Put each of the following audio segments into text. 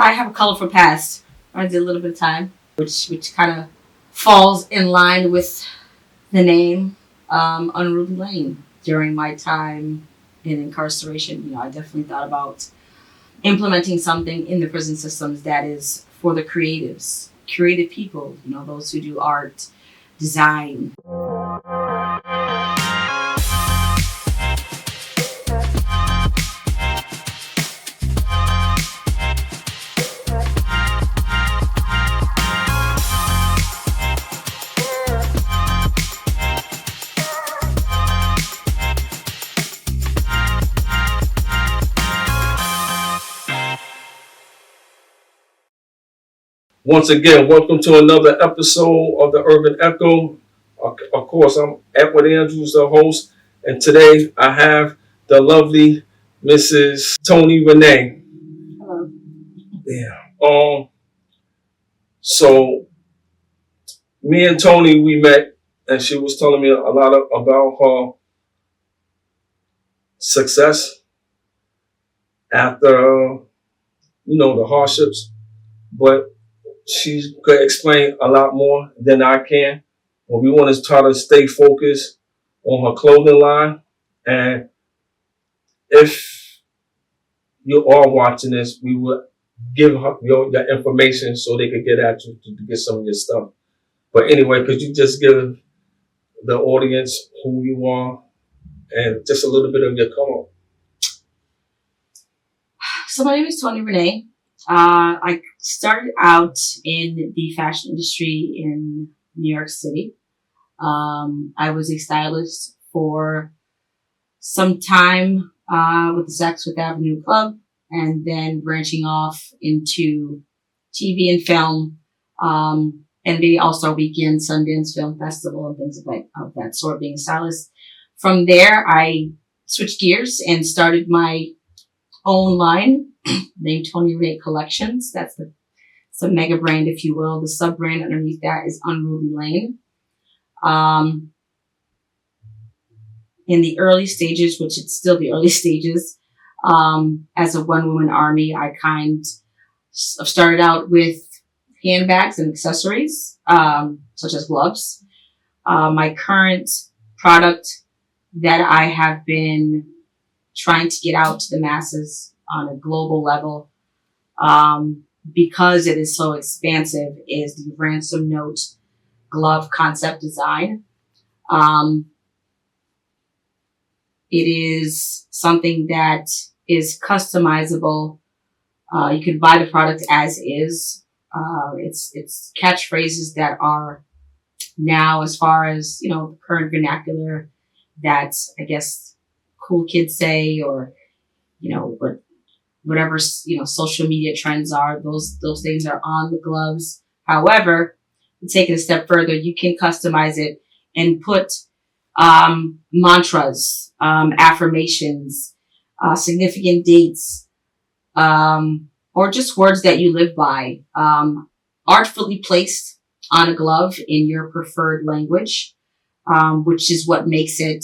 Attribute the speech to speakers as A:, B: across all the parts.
A: I have a colorful past. I did a little bit of time, which kind of falls in line with the name Unruly Lane. During my time in incarceration, I definitely thought about implementing something in the prison systems that is for the creative people, those who do art, design.
B: Once again, welcome to another episode of the Urban Echo. Of course, I'm Edward Andrews, the host, and today I have the lovely Mrs. Tony Renee.
A: Hello.
B: Yeah. So me and Tony, we met, and she was telling me a lot about her success after, the hardships, but she could explain a lot more than I can. But we want to try to stay focused on her clothing line. And if you are watching this, we would give her your information so they could get at you to get some of your stuff. But anyway, could you just give the audience who you are and just a little bit of your come up?
A: So my name is Tony Renee. I started out in the fashion industry in New York City. I was a stylist for some time with the Saks Fifth Avenue Club, and then branching off into TV and film, and the All-Star Weekend, Sundance Film Festival, and things of that sort, being a stylist. From there, I switched gears and started my own line named Tony Renee Collections. That's the mega brand, if you will. The sub brand underneath that is Unruly Lane. In the early stages, which it's still the early stages, as a one-woman army, I kind of started out with handbags and accessories, such as gloves. My current product that I have been trying to get out to the masses on a global level, because it is so expansive, is the ransom note glove concept design. It is something that is customizable. You can buy the product as is. It's catchphrases that are now, as far as, the current vernacular that I guess cool kids say, or, whatever, social media trends are, those things are on the gloves. However, to take it a step further, you can customize it and put mantras, affirmations, significant dates, or just words that you live by, artfully placed on a glove in your preferred language, which is what makes it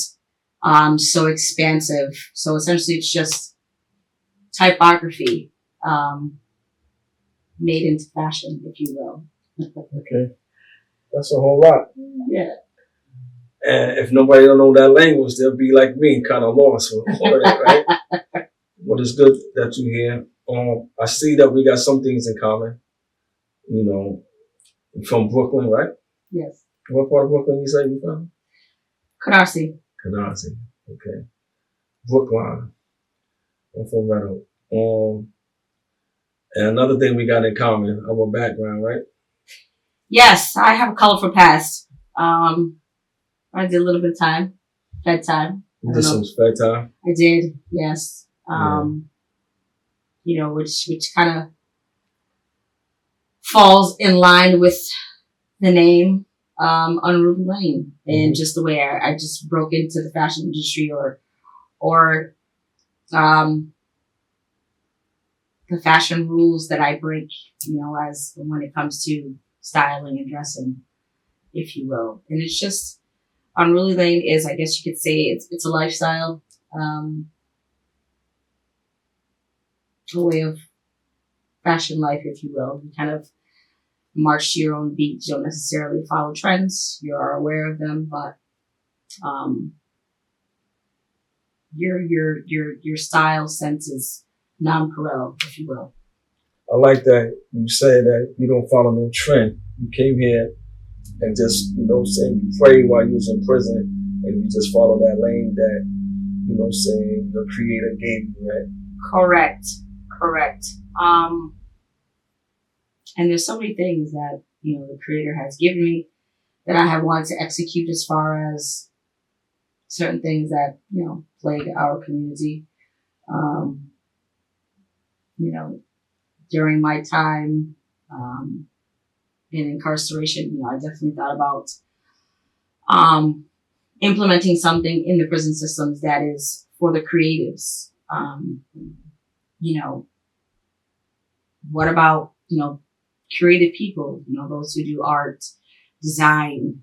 A: so expansive. So essentially, it's just typography made into fashion, if you will.
B: Okay. That's a whole lot.
A: Yeah.
B: And if nobody don't know that language, they'll be like me, kind of lost with all of that, right? But it's good that you're here. I see that we got some things in common. You're from Brooklyn, right?
A: Yes.
B: What part of Brooklyn you say you're from?
A: Canarsie.
B: Canarsie. Okay. Brookline. I'm from Red Oak. And another thing we got in common, our background, right?
A: Yes, I have a colorful past. I did a little bit of time, fed time.
B: You did some spare time?
A: I did, yes. Which kind of falls in line with the name Unruly Lane, and just the way I just broke into the fashion industry, or the fashion rules that I break, as when it comes to styling and dressing, if you will. And it's just, Unruly Lane is, I guess you could say, it's a lifestyle, a way of fashion life, if you will. You kind of march to your own beat. You don't necessarily follow trends. You are aware of them, but your style sense is non-pareil, if you will.
B: I like that you say that you don't follow no trend. You came here and just, saying, you prayed while you was in prison and you just follow that lane that, saying your creator gave you, right?
A: Correct. And there's so many things that, the creator has given me that I have wanted to execute as far as certain things that, plague our community. During my time, in incarceration, I definitely thought about, implementing something in the prison systems that is for the creatives. What about, creative people, those who do art, design,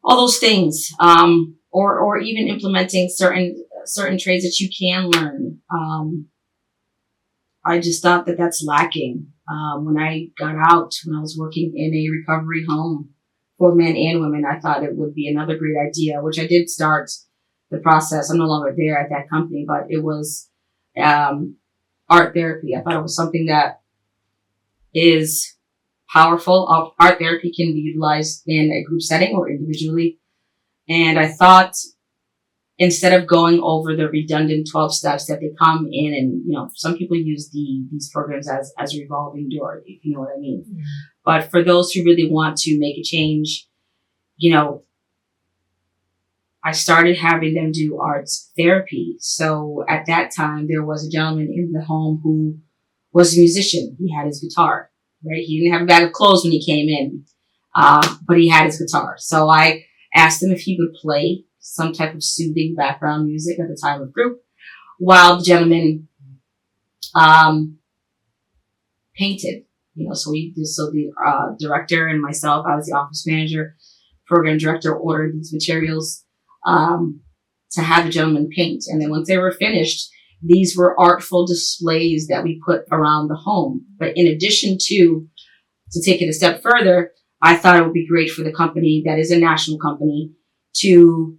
A: all those things, or even implementing certain trades that you can learn. I just thought that that's lacking. When I got out, when I was working in a recovery home for men and women, I thought it would be another great idea, which I did start the process. I'm no longer there at that company, but it was art therapy. I thought it was something that is powerful. Art therapy can be utilized in a group setting or individually. And I thought, instead of going over the redundant 12 steps that they come in and, some people use these programs as a revolving door, if you know what I mean. Mm-hmm. But for those who really want to make a change, I started having them do arts therapy. So at that time, there was a gentleman in the home who was a musician. He had his guitar, right? He didn't have a bag of clothes when he came in, but he had his guitar. So I asked him if he would play some type of soothing background music at the time of group while the gentleman painted. So the director and myself, I was the office manager, program director, ordered these materials to have the gentleman paint. And then once they were finished, these were artful displays that we put around the home. But in addition to take it a step further, I thought it would be great for the company that is a national company to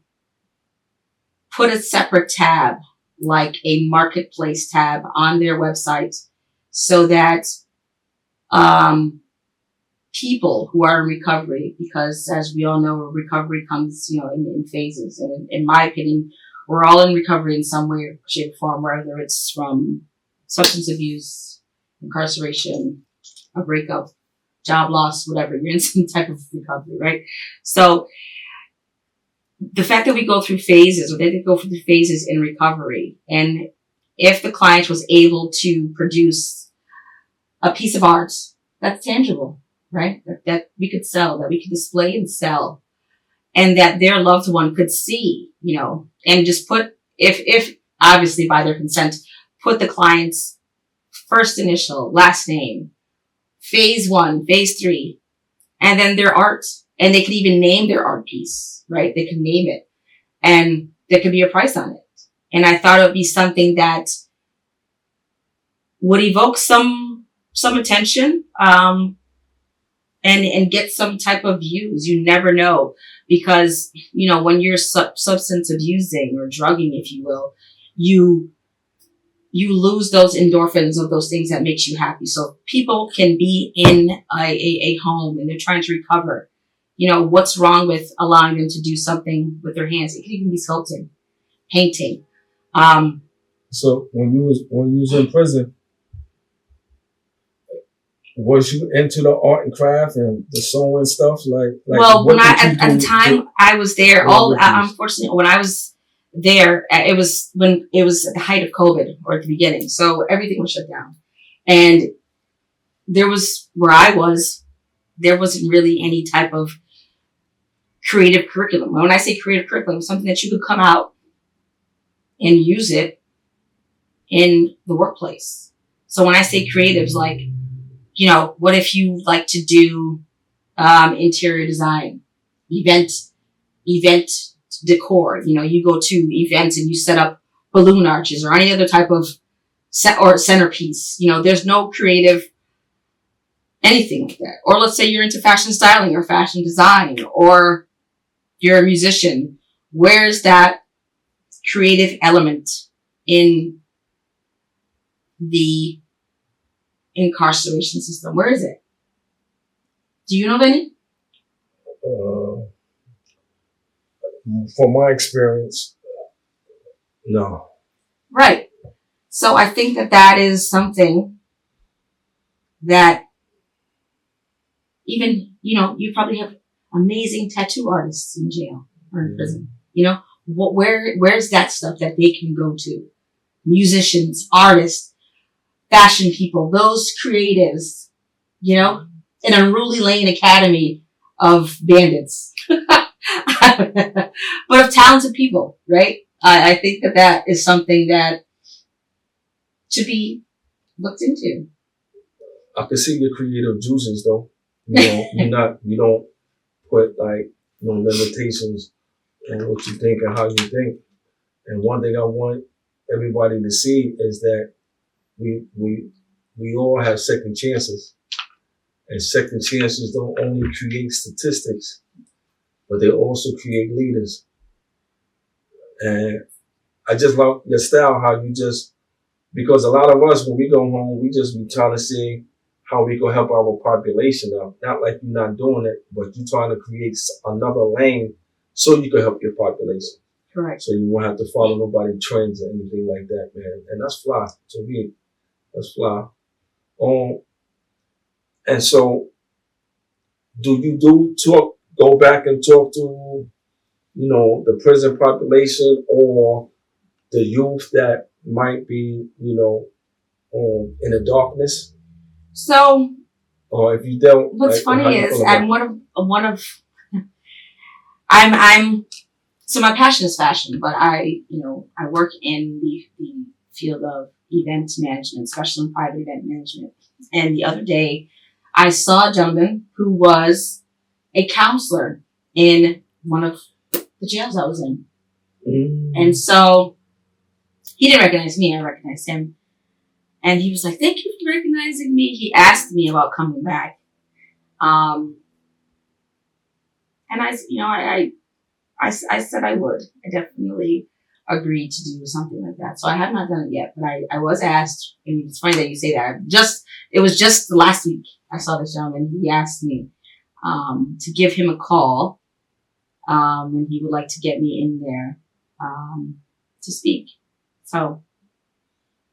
A: put a separate tab, like a marketplace tab on their website, so that people who are in recovery, because as we all know, recovery comes, in phases. And in my opinion, we're all in recovery in some way, shape, or form, whether it's from substance abuse, incarceration, a breakup, job loss, whatever. You're in some type of recovery, right? So the fact that we go through phases, or they go through phases in recovery, and if the client was able to produce a piece of art that's tangible, right? That we could sell, that we could display and sell, and that their loved one could see, and just put, if obviously by their consent, put the client's first initial, last name, phase 1, phase 3, and then their art. And they could even name their art piece, right? They could name it, and there could be a price on it. And I thought it would be something that would evoke some attention, and get some type of views. You never know, because, when you're substance abusing or drugging, if you will, you lose those endorphins of those things that makes you happy. So people can be in a home and they're trying to recover. What's wrong with allowing them to do something with their hands? It could even be sculpting, painting.
B: So when you was in prison, was you into the art and craft and the sewing stuff?
A: Well, when at the time I was there, unfortunately, when I was there, it was when it was at the height of COVID, or at the beginning. So everything was shut down, and there wasn't really any type of creative curriculum. When I say creative curriculum, something that you could come out and use it in the workplace. So when I say creatives, like, what if you like to do interior design, event decor? You go to events and you set up balloon arches or any other type of or centerpiece. You know, there's no creative anything like that. Or let's say you're into fashion styling or fashion design, or you're a musician. Where's that creative element in the incarceration system? Where is it? Do you know of any?
B: From my experience, no.
A: Right. So I think that is something that even, you know, you probably have amazing tattoo artists in jail or in prison. You know, where's that stuff that they can go to? Musicians, artists, fashion people, those creatives, you know, an Unruly Lane Academy of bandits, but of talented people, right? I think that is something that should be looked into.
B: I can see your creative juices though. You know, you don't put like no limitations on what you think and how you think. And one thing I want everybody to see is that we all have second chances. And second chances don't only create statistics, but they also create leaders. And I just love your style, how you just, because a lot of us, when we go home, we just be trying to see how we can help our population out. Not like you're not doing it, but you're trying to create another lane so you can help your population.
A: Correct.
B: So you won't have to follow nobody's trends or anything like that, man. And that's fly. To me, that's fly. And so, do you go back and talk to, you know, the prison population or the youth that might be, you know, in the darkness?
A: So,
B: or if you don't,
A: what's funny is I'm I'm so my passion is fashion, but I work in the field of event management, special and private event management. And the other day, I saw a gentleman who was a counselor in one of the jails I was in. Mm. And so he didn't recognize me, I recognized him. And he was like, "Thank you for recognizing me." He asked me about coming back. And I said I would. I definitely agreed to do something like that. So I have not done it yet, but I was asked, and it's funny that you say that. It was just last week I saw this gentleman. He asked me to give him a call, and he would like to get me in there to speak. So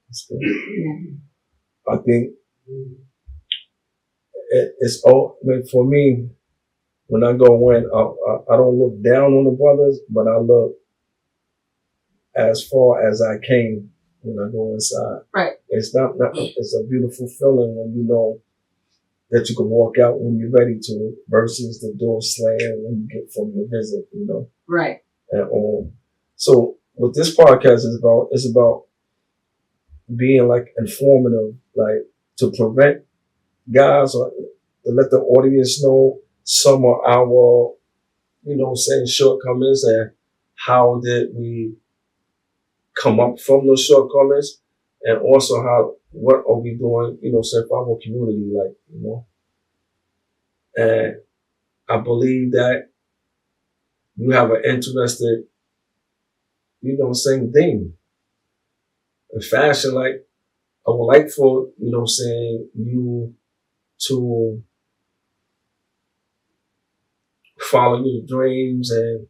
B: that's good. Yeah. I think it's all. I mean, for me, when I go in, I don't look down on the brothers, but I look as far as I came when I go inside.
A: Right.
B: It's not it's a beautiful feeling when you know that you can walk out when you're ready to, versus the door slam when you get from your visit, you know.
A: Right.
B: And so what this podcast is about being like informative, like to prevent guys or to let the audience know some of our, you know, saying shortcomings and how did we come up from those shortcomings, and also what are we doing, you know, say for our community, like, you know. And I believe that you have an interested, you know, same thing in fashion. Like, I would like for, you know, saying you to follow your dreams and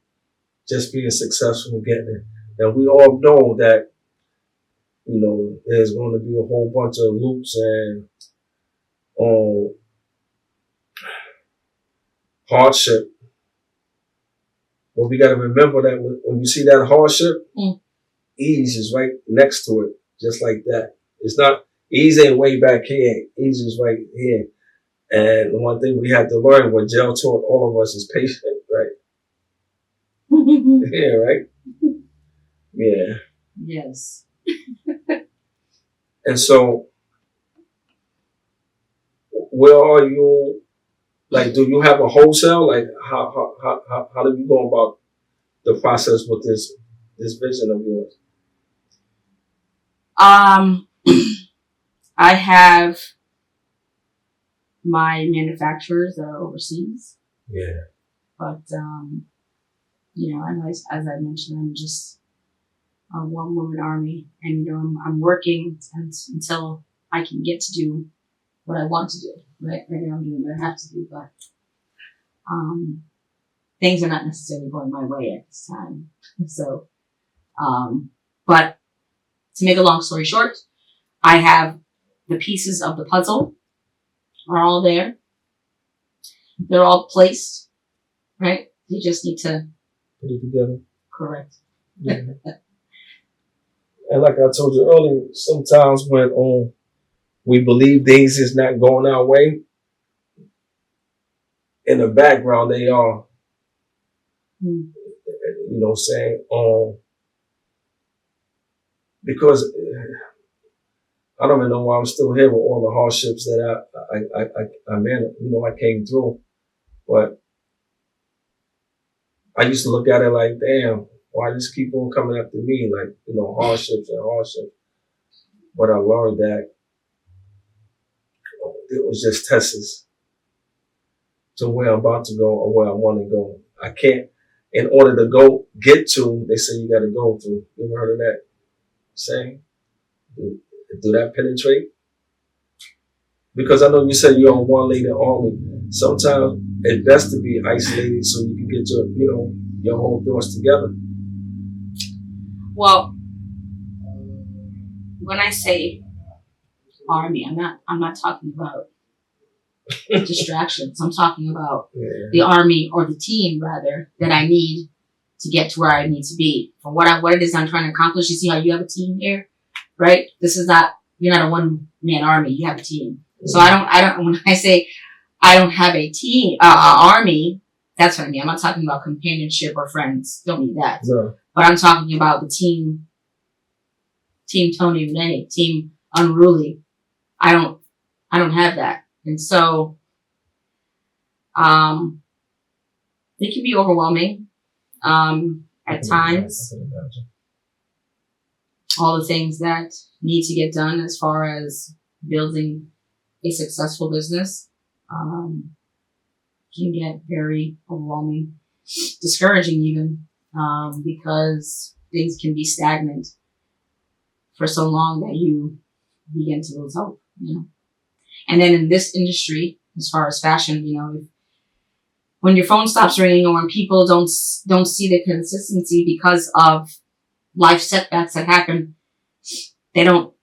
B: just being successful in getting it. And we all know that, you know, there's going to be a whole bunch of loops and hardship. But we got to remember that when you see that hardship, ease is right next to it, just like that. It's not, ease ain't way back here. Ease is right here. And the one thing we had to learn, what jail taught all of us, is patience, right? Yeah, right? Yeah.
A: Yes.
B: And so, where are you? Like, do you have a wholesale? Like, how do you go about the process with this vision of yours?
A: Um, I have my manufacturers that are overseas,
B: Yeah.
A: but as I mentioned, I'm just a one woman army, and I'm working until I can get to do what I want to do. Right now, I'm doing what I have to do, but um, things are not necessarily going my way at this time. So, but to make a long story short, I have the pieces of the puzzle are all there. They're all placed, right? You just need to
B: Put it together.
A: correct.
B: Yeah. And like I told you earlier, sometimes when we believe things is not going our way, in the background they are, saying, because I don't even know why I'm still here with all the hardships that I came through. But I used to look at it like, damn, why just keep on coming after me? Like, hardships and hardships. But I learned that it was just tests to where I'm about to go or where I want to go. I can't, in order to get to, they say you got to go through. You ever heard of that saying? Do that penetrate? Because I know you said you're on one lane army. Sometimes it's best to be isolated so you can get your whole thoughts together.
A: Well, when I say army, I'm not talking about distractions. I'm talking about the army, or the team rather, that I need to get to where I need to be. For what it is I'm trying to accomplish. You see how you have a team here, right? You're not a one man army. You have a team. So I don't. When I say I don't have a team, army, that's what I mean. I'm not talking about companionship or friends. Don't need that.
B: No.
A: But I'm talking about the team Tony Renee, team Unruly. I don't have that. And so, it can be overwhelming, at times. All the things that need to get done as far as building a successful business, can get very overwhelming, discouraging even, because things can be stagnant for so long that you begin to lose hope, And then in this industry, as far as fashion, when your phone stops ringing, or when people don't see the consistency because of life setbacks that happen, you're no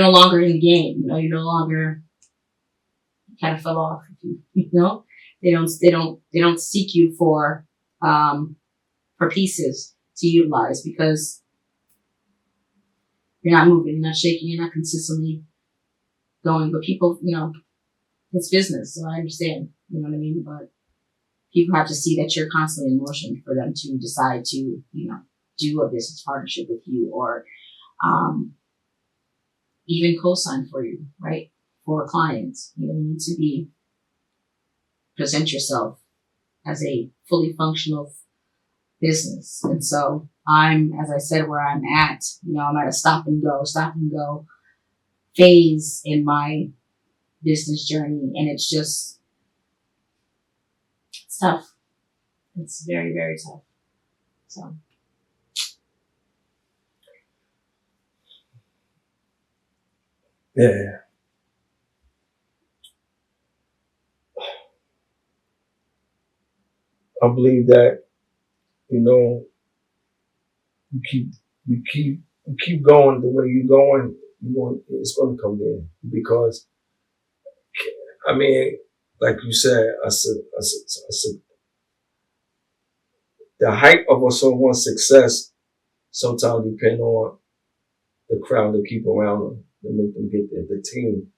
A: longer in the game. You're no longer, kind of fell off. They don't seek you for pieces to utilize, because you're not moving, you're not shaking, you're not consistently going. But people, it's business, so I understand. You know what I mean? But people have to see that you're constantly in motion for them to decide to, do a business partnership with you, or even co-sign for you, right? For clients, you need to present yourself as a fully functional business. And so as I said, where I'm at, I'm at a stop and go phase in my business journey. And it's tough. It's very, very tough. So.
B: Yeah. I believe that, you keep going the way you're going, it's going to come there. Because, I mean, like you said, I said, the height of someone's success sometimes depend on the crowd they keep around them to make them get there. The team,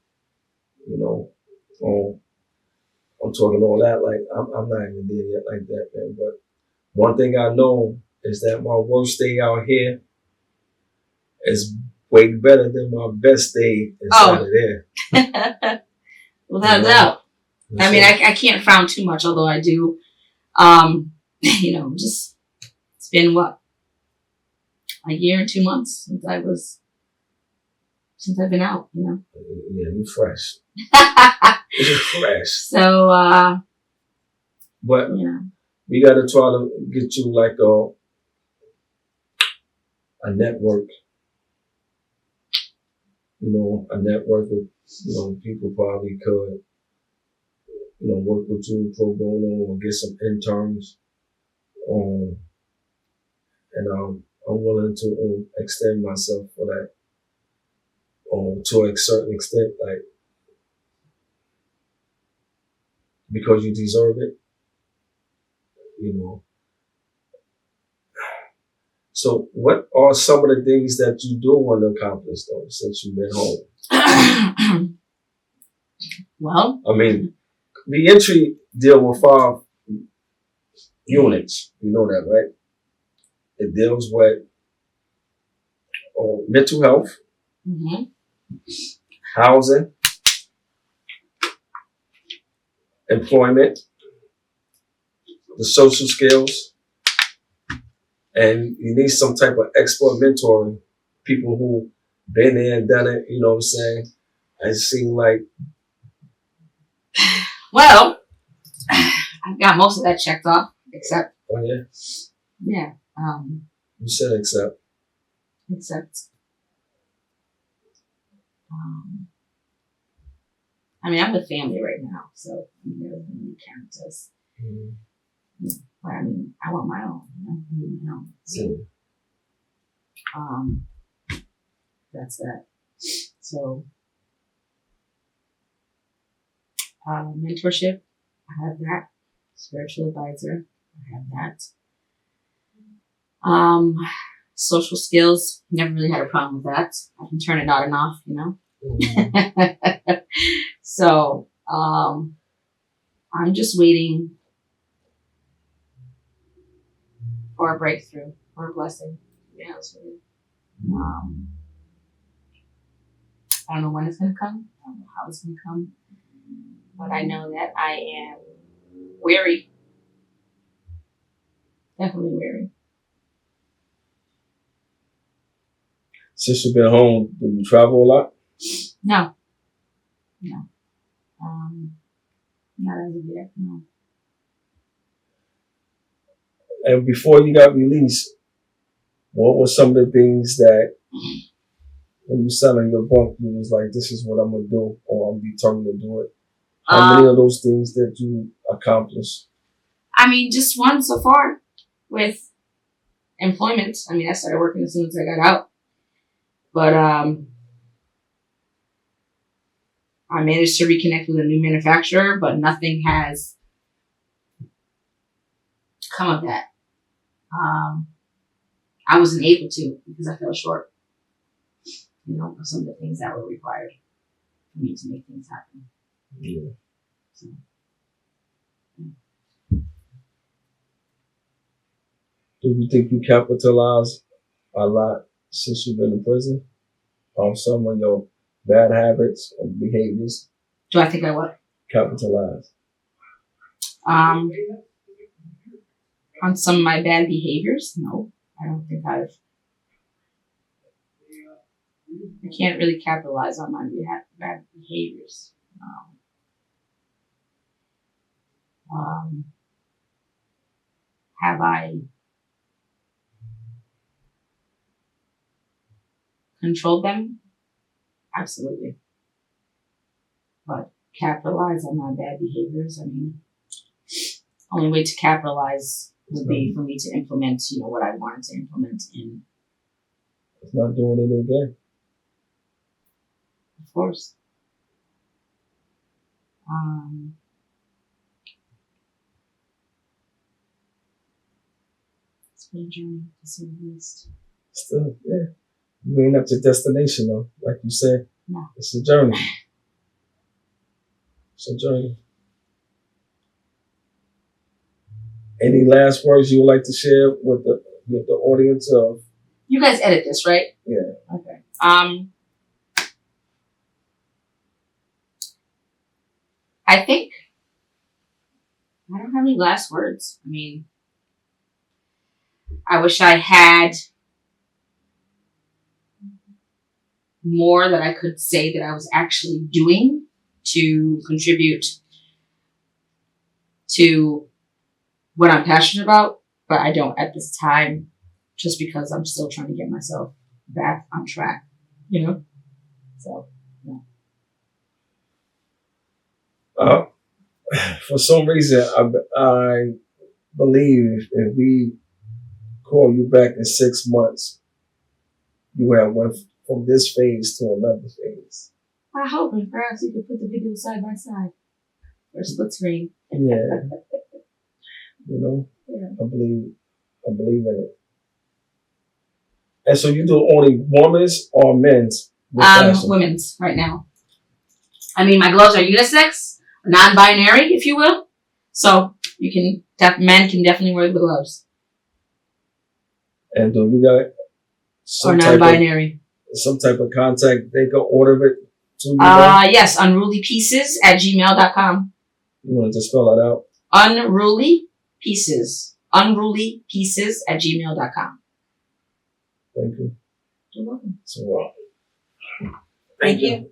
B: I'm talking all that, like, I'm not even there yet like that, man. But one thing I know is that my worst day out here is way better than my best day inside of there.
A: Without a doubt. I mean, I can't frown too much, although I do. It's been what? a year and 2 months since I've been out, you know.
B: Yeah, you fresh. You're fresh.
A: So,
B: But
A: yeah.
B: we got to try to get you like a network. You know, a network with, you know, people probably could, you know, work with you pro bono or get some interns. And I'm willing to extend myself for that, to a certain extent, like because you deserve it, you know. So, what are some of the things that you do want to accomplish though, since you've been home?
A: Well,
B: I mean, reentry deal with 5 units. You know that, right? It deals with mental health,
A: mm-hmm.
B: housing, employment, the social skills, and you need some type of expert mentoring. People who been there and done it, you know what I'm saying? I seem like.
A: Well, I've got most of that checked off, except.
B: Oh yeah.
A: Yeah.
B: You said except.
A: I mean, I'm with family right now, so I mean, that doesn't really count as.
B: Mm-hmm.
A: Yeah, but I mean, I want my own. You know, I need my own. So, that's that. So, mentorship, I have that. Spiritual advisor, I have that. Social skills, never really had a problem with that. I can turn it on and off, you know. Mm-hmm. So, I'm just waiting for a breakthrough, or a blessing, to be honest with you. I don't know when it's going to come. I don't know how it's going to come. But I know that I am weary. Definitely weary.
B: Since you've been home, do you travel a lot?
A: No. Not as of yet, no.
B: And before you got released, what were some of the things that when you sat on your bunk, you was like, this is what I'm going to do, or I'm determined to do it? How many of those things that you accomplished?
A: I mean, just one so far with employment. I mean, I started working as soon as I got out. But I managed to reconnect with a new manufacturer, but nothing has come of that. I wasn't able to because I fell short, you know, of some of the things that were required for me to make things happen.
B: Yeah.
A: So,
B: Do you think you capitalized a lot since you've been in prison on some of your bad habits or behaviors?
A: Do I think I what?
B: Capitalized.
A: On some of my bad behaviors? No, I don't think I can't really capitalize on my bad behaviors. Have I controlled them? Absolutely. But capitalize on my bad behaviors, I mean, only way to capitalize would be for me to implement, you know, what I wanted to implement in.
B: It's not doing it again.
A: Of course. It's been a journey, to say the least.
B: Still, yeah. You ain't up to destination though. Like you said,
A: no.
B: It's a journey. It's a journey. Any last words you would like to share with the audience of?
A: You guys edit this, right?
B: Yeah.
A: Okay. I think I don't have any last words. I mean, I wish I had more that I could say that I was actually doing to contribute to what I'm passionate about, but I don't at this time, just because I'm still trying to get myself back on track, So, yeah.
B: For some reason, I believe if we call you back in 6 months, you have went from this phase to another phase.
A: I hope, and perhaps you could put the video side by side or split screen.
B: Yeah.
A: Yeah.
B: I believe in it. And so you do only women's or men's?
A: Women's right now. I mean, my gloves are unisex, non-binary, if you will. So men can definitely wear the gloves.
B: And do you got
A: some non-binary
B: type of contact they can order it to you?
A: Yes, unrulypieces@gmail.com.
B: You want to just spell it out?
A: Unrulypieces. Unrulypieces@gmail.com.
B: Thank you.
A: You're welcome.
B: So,
A: Thank you.